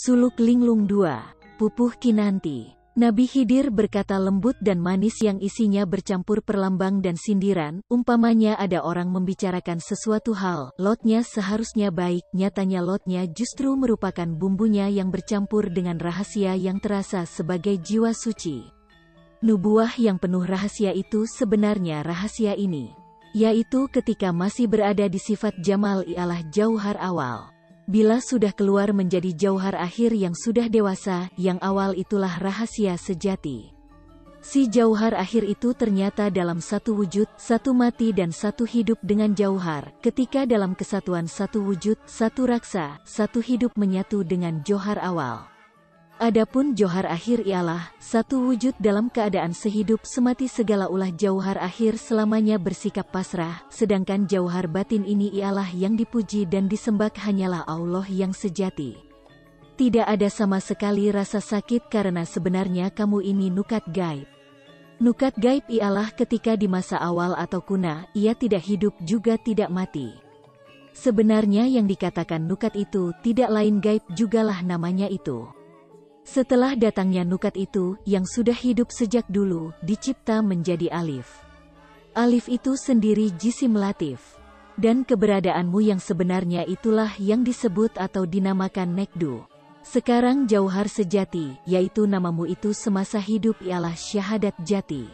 Suluk Linglung 2, Pupuh Kinanti. Nabi Khidir berkata lembut dan manis yang isinya bercampur perlambang dan sindiran, umpamanya ada orang membicarakan sesuatu hal, lotnya seharusnya baik, nyatanya lotnya justru merupakan bumbunya yang bercampur dengan rahasia yang terasa sebagai jiwa suci. Nubuah yang penuh rahasia itu sebenarnya rahasia ini, yaitu ketika masih berada di sifat Jamal ialah jauhar awal. Bila sudah keluar menjadi jauhar akhir yang sudah dewasa, yang awal itulah rahasia sejati. Si jauhar akhir itu ternyata dalam satu wujud, satu mati dan satu hidup dengan jauhar, ketika dalam kesatuan satu wujud, satu raksa, satu hidup menyatu dengan johar awal. Adapun johar akhir ialah satu wujud dalam keadaan sehidup semati segala ulah jauhar akhir selamanya bersikap pasrah, sedangkan jauhar batin ini ialah yang dipuji dan disembah hanyalah Allah yang sejati. Tidak ada sama sekali rasa sakit karena sebenarnya kamu ini nukat gaib. Nukat gaib ialah ketika di masa awal atau kuna, ia tidak hidup juga tidak mati. Sebenarnya yang dikatakan nukat itu tidak lain gaib jugalah namanya itu. Setelah datangnya nukat itu, yang sudah hidup sejak dulu, dicipta menjadi alif. Alif itu sendiri jisim latif. Dan keberadaanmu yang sebenarnya itulah yang disebut atau dinamakan nekdu. Sekarang jauhar sejati, yaitu namamu itu semasa hidup ialah syahadat jati.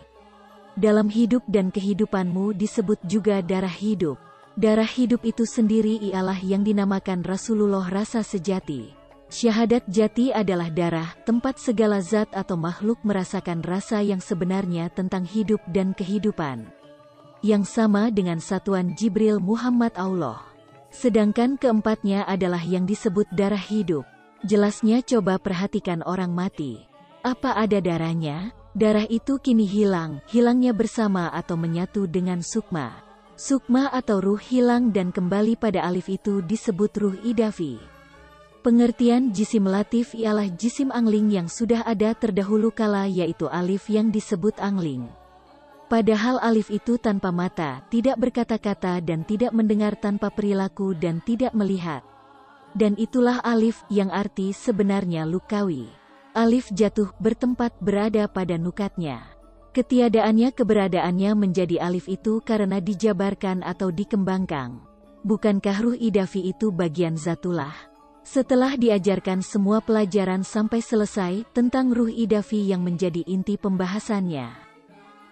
Dalam hidup dan kehidupanmu disebut juga darah hidup. Darah hidup itu sendiri ialah yang dinamakan Rasulullah rasa sejati. Syahadat jati adalah darah, tempat segala zat atau makhluk merasakan rasa yang sebenarnya tentang hidup dan kehidupan. Yang sama dengan satuan Jibril Muhammad Allah. Sedangkan keempatnya adalah yang disebut darah hidup. Jelasnya coba perhatikan orang mati. Apa ada darahnya? Darah itu kini hilang, hilangnya bersama atau menyatu dengan sukma. Sukma atau ruh hilang dan kembali pada alif itu disebut ruh idafi. Pengertian jisim latif ialah jisim angling yang sudah ada terdahulu kala yaitu alif yang disebut angling. Padahal alif itu tanpa mata, tidak berkata-kata dan tidak mendengar tanpa perilaku dan tidak melihat. Dan itulah alif yang arti sebenarnya lukawi. Alif jatuh bertempat berada pada nukatnya. Ketiadaannya keberadaannya menjadi alif itu karena dijabarkan atau dikembangkan. Bukankah ruh idafi itu bagian zatullah? Setelah diajarkan semua pelajaran sampai selesai tentang ruh idafi yang menjadi inti pembahasannya.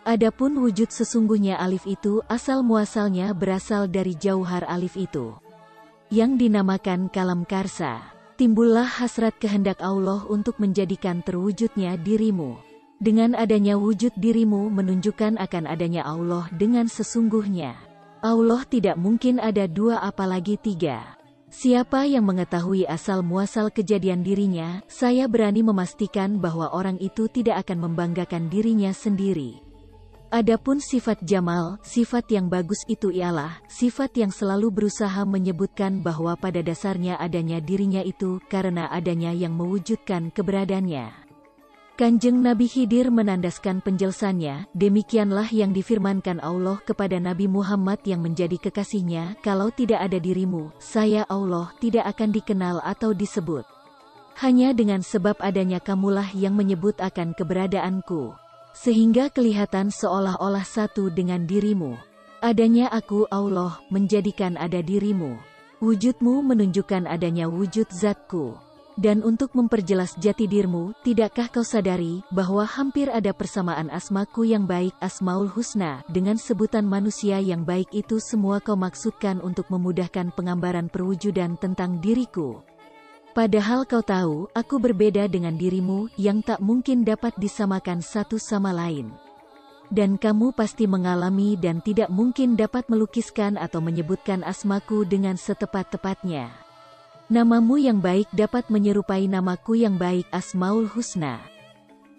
Adapun wujud sesungguhnya alif itu asal muasalnya berasal dari jauhar alif itu, yang dinamakan kalam karsa. Timbullah hasrat kehendak Allah untuk menjadikan terwujudnya dirimu. Dengan adanya wujud dirimu menunjukkan akan adanya Allah dengan sesungguhnya. Allah tidak mungkin ada dua apalagi tiga. Siapa yang mengetahui asal muasal kejadian dirinya, saya berani memastikan bahwa orang itu tidak akan membanggakan dirinya sendiri. Adapun sifat Jamal, sifat yang bagus itu ialah sifat yang selalu berusaha menyebutkan bahwa pada dasarnya adanya dirinya itu karena adanya yang mewujudkan keberadaannya. Kanjeng Nabi Khidir menandaskan penjelasannya, demikianlah yang difirmankan Allah kepada Nabi Muhammad yang menjadi kekasihnya, kalau tidak ada dirimu, saya Allah tidak akan dikenal atau disebut. Hanya dengan sebab adanya kamulah yang menyebut akan keberadaanku. Sehingga kelihatan seolah-olah satu dengan dirimu. Adanya aku Allah menjadikan ada dirimu. Wujudmu menunjukkan adanya wujud zatku. Dan untuk memperjelas jati dirimu, tidakkah kau sadari bahwa hampir ada persamaan asmaku yang baik, Asmaul Husna, dengan sebutan manusia yang baik itu semua kau maksudkan untuk memudahkan penggambaran perwujudan tentang diriku. Padahal kau tahu, aku berbeda dengan dirimu, yang tak mungkin dapat disamakan satu sama lain. Dan kamu pasti mengalami dan tidak mungkin dapat melukiskan atau menyebutkan asmaku dengan setepat-tepatnya. Namamu yang baik dapat menyerupai namaku yang baik, Asmaul Husna.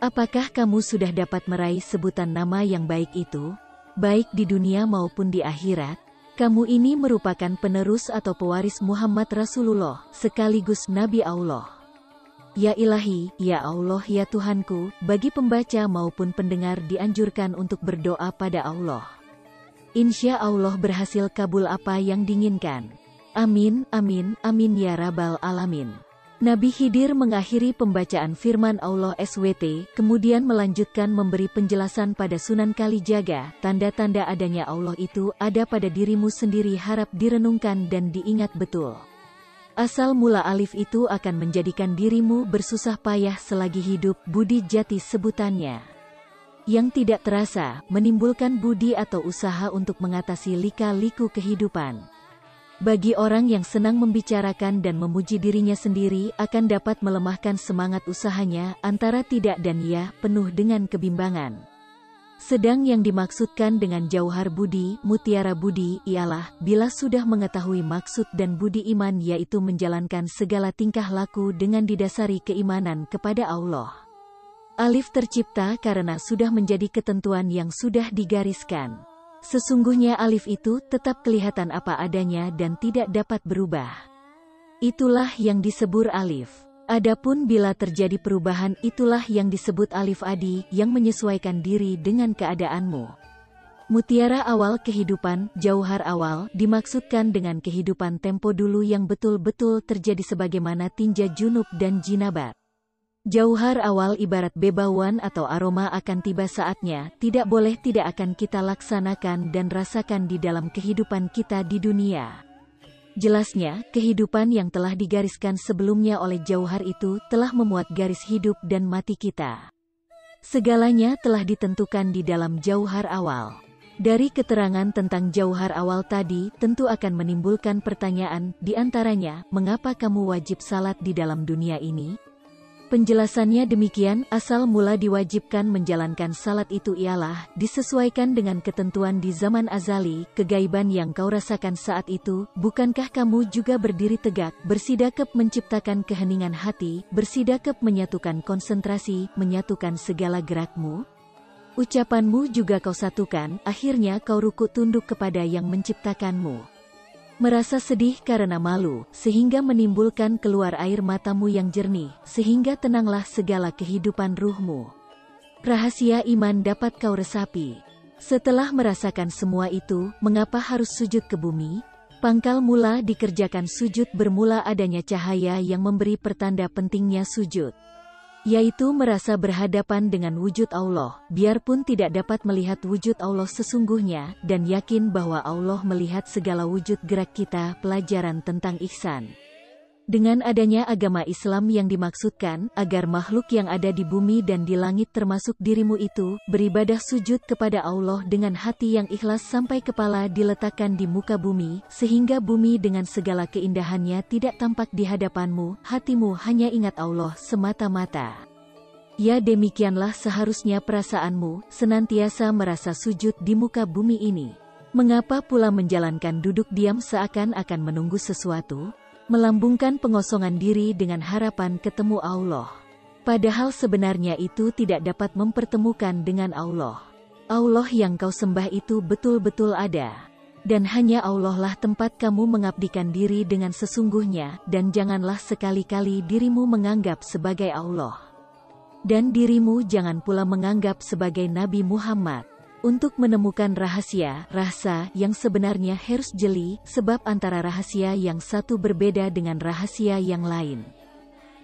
Apakah kamu sudah dapat meraih sebutan nama yang baik itu? Baik di dunia maupun di akhirat, kamu ini merupakan penerus atau pewaris Muhammad Rasulullah, sekaligus Nabi Allah. Ya Ilahi, ya Allah, ya Tuhanku, bagi pembaca maupun pendengar dianjurkan untuk berdoa pada Allah. Insya Allah berhasil kabul apa yang diinginkan. Amin, amin, amin ya Rabbal Alamin. Nabi Khidir mengakhiri pembacaan firman Allah SWT, kemudian melanjutkan memberi penjelasan pada Sunan Kalijaga, tanda-tanda adanya Allah itu ada pada dirimu sendiri, harap direnungkan dan diingat betul. Asal mula alif itu akan menjadikan dirimu bersusah payah selagi hidup, budi jati sebutannya. Yang tidak terasa, menimbulkan budi atau usaha untuk mengatasi lika-liku kehidupan. Bagi orang yang senang membicarakan dan memuji dirinya sendiri, akan dapat melemahkan semangat usahanya, antara tidak dan ya, penuh dengan kebimbangan. Sedang yang dimaksudkan dengan jauhar budi, mutiara budi, ialah, bila sudah mengetahui maksud dan budi iman, yaitu menjalankan segala tingkah laku dengan didasari keimanan kepada Allah. Alif tercipta karena sudah menjadi ketentuan yang sudah digariskan. Sesungguhnya alif itu tetap kelihatan apa adanya dan tidak dapat berubah. Itulah yang disebut alif. Adapun bila terjadi perubahan, itulah yang disebut alif adi, yang menyesuaikan diri dengan keadaanmu. Mutiara awal kehidupan, jauhar awal, dimaksudkan dengan kehidupan tempo dulu yang betul-betul terjadi sebagaimana tinja junub dan jinabat. Jauhar awal ibarat bebauan atau aroma akan tiba saatnya, tidak boleh tidak akan kita laksanakan dan rasakan di dalam kehidupan kita di dunia. Jelasnya, kehidupan yang telah digariskan sebelumnya oleh jauhar itu, telah memuat garis hidup dan mati kita. Segalanya telah ditentukan di dalam jauhar awal. Dari keterangan tentang jauhar awal tadi, tentu akan menimbulkan pertanyaan, di antaranya, mengapa kamu wajib salat di dalam dunia ini? Penjelasannya demikian, asal mula diwajibkan menjalankan salat itu ialah, disesuaikan dengan ketentuan di zaman azali, kegaiban yang kau rasakan saat itu. Bukankah kamu juga berdiri tegak, bersidakap menciptakan keheningan hati, bersidakap menyatukan konsentrasi, menyatukan segala gerakmu? Ucapanmu juga kau satukan, akhirnya kau rukuk tunduk kepada yang menciptakanmu. Merasa sedih karena malu, sehingga menimbulkan keluar air matamu yang jernih, sehingga tenanglah segala kehidupan ruhmu. Rahasia iman dapat kau resapi. Setelah merasakan semua itu, mengapa harus sujud ke bumi? Pangkal mula dikerjakan sujud bermula adanya cahaya yang memberi pertanda pentingnya sujud, yaitu merasa berhadapan dengan wujud Allah, biarpun tidak dapat melihat wujud Allah sesungguhnya, dan yakin bahwa Allah melihat segala wujud gerak kita. Pelajaran tentang ihsan. Dengan adanya agama Islam yang dimaksudkan, agar makhluk yang ada di bumi dan di langit termasuk dirimu itu, beribadah sujud kepada Allah dengan hati yang ikhlas sampai kepala diletakkan di muka bumi, sehingga bumi dengan segala keindahannya tidak tampak di hadapanmu, hatimu hanya ingat Allah semata-mata. Ya, demikianlah seharusnya perasaanmu, senantiasa merasa sujud di muka bumi ini. Mengapa pula menjalankan duduk diam seakan-akan menunggu sesuatu? Melambungkan pengosongan diri dengan harapan ketemu Allah. Padahal sebenarnya itu tidak dapat mempertemukan dengan Allah. Allah yang kau sembah itu betul-betul ada. Dan hanya Allah lah tempat kamu mengabdikan diri dengan sesungguhnya, dan janganlah sekali-kali dirimu menganggap sebagai Allah. Dan dirimu jangan pula menganggap sebagai Nabi Muhammad. Untuk menemukan rahasia, rasa yang sebenarnya harus jeli, sebab antara rahasia yang satu berbeda dengan rahasia yang lain.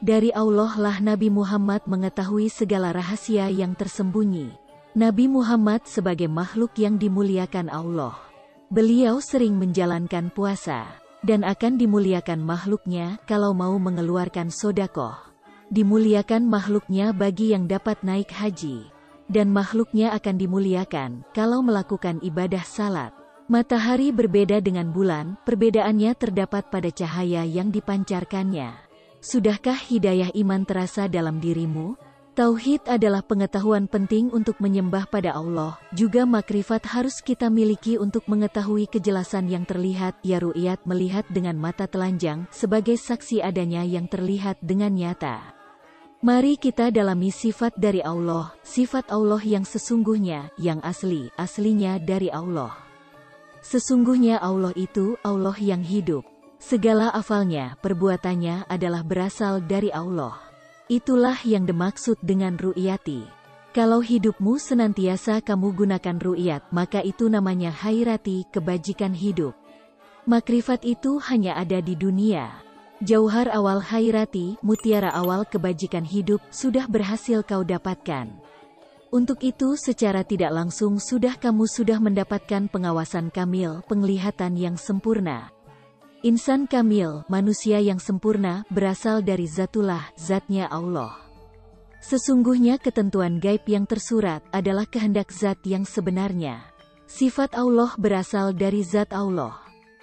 Dari Allah lah Nabi Muhammad mengetahui segala rahasia yang tersembunyi. Nabi Muhammad sebagai makhluk yang dimuliakan Allah. Beliau sering menjalankan puasa, dan akan dimuliakan makhluknya kalau mau mengeluarkan sodakoh. Dimuliakan makhluknya bagi yang dapat naik haji. Dan makhluknya akan dimuliakan kalau melakukan ibadah salat. Matahari berbeda dengan bulan, perbedaannya terdapat pada cahaya yang dipancarkannya. Sudahkah hidayah iman terasa dalam dirimu? Tauhid adalah pengetahuan penting untuk menyembah pada Allah, juga makrifat harus kita miliki untuk mengetahui kejelasan yang terlihat, ya ru'yat melihat dengan mata telanjang, sebagai saksi adanya yang terlihat dengan nyata. Mari kita dalami sifat dari Allah, sifat Allah yang sesungguhnya, yang asli, aslinya dari Allah. Sesungguhnya Allah itu, Allah yang hidup. Segala afalnya, perbuatannya adalah berasal dari Allah. Itulah yang dimaksud dengan ru'yati. Kalau hidupmu senantiasa kamu gunakan ru'yat, maka itu namanya hairati, kebajikan hidup. Makrifat itu hanya ada di dunia. Jauhar awal hairati, mutiara awal kebajikan hidup, sudah berhasil kau dapatkan. Untuk itu secara tidak langsung kamu sudah mendapatkan pengawasan kamil, penglihatan yang sempurna. Insan kamil, manusia yang sempurna, berasal dari Zatullah, zatnya Allah. Sesungguhnya ketentuan gaib yang tersurat adalah kehendak zat yang sebenarnya. Sifat Allah berasal dari zat Allah.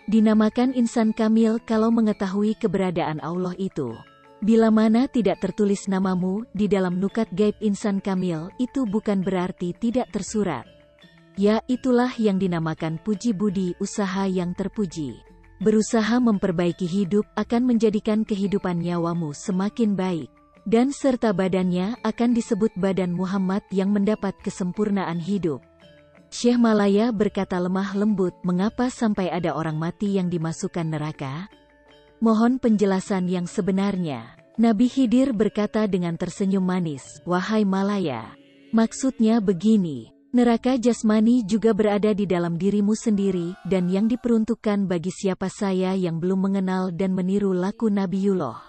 Dinamakan insan kamil kalau mengetahui keberadaan Allah itu. Bila mana tidak tertulis namamu di dalam nukat gaib insan kamil, itu bukan berarti tidak tersurat. Ya, itulah yang dinamakan puji budi, usaha yang terpuji. Berusaha memperbaiki hidup akan menjadikan kehidupan nyawamu semakin baik. Dan serta badannya akan disebut badan Muhammad yang mendapat kesempurnaan hidup. Syekh Malaya berkata lemah lembut, mengapa sampai ada orang mati yang dimasukkan neraka? Mohon penjelasan yang sebenarnya. Nabi Khidir berkata dengan tersenyum manis, wahai Malaya, maksudnya begini, neraka jasmani juga berada di dalam dirimu sendiri, dan yang diperuntukkan bagi siapa saya yang belum mengenal dan meniru laku Nabiullah.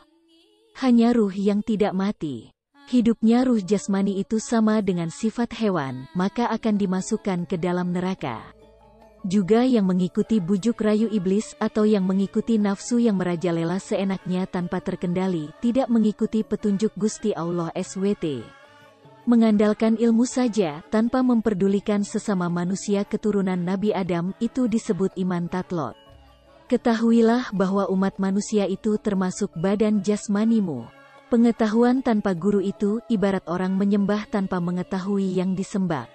Hanya ruh yang tidak mati. Hidupnya ruh jasmani itu sama dengan sifat hewan, maka akan dimasukkan ke dalam neraka. Juga yang mengikuti bujuk rayu iblis atau yang mengikuti nafsu yang merajalela seenaknya tanpa terkendali, tidak mengikuti petunjuk Gusti Allah SWT. Mengandalkan ilmu saja, tanpa memperdulikan sesama manusia keturunan Nabi Adam, itu disebut iman tatlot. Ketahuilah bahwa umat manusia itu termasuk badan jasmanimu. Pengetahuan tanpa guru itu, ibarat orang menyembah tanpa mengetahui yang disembah.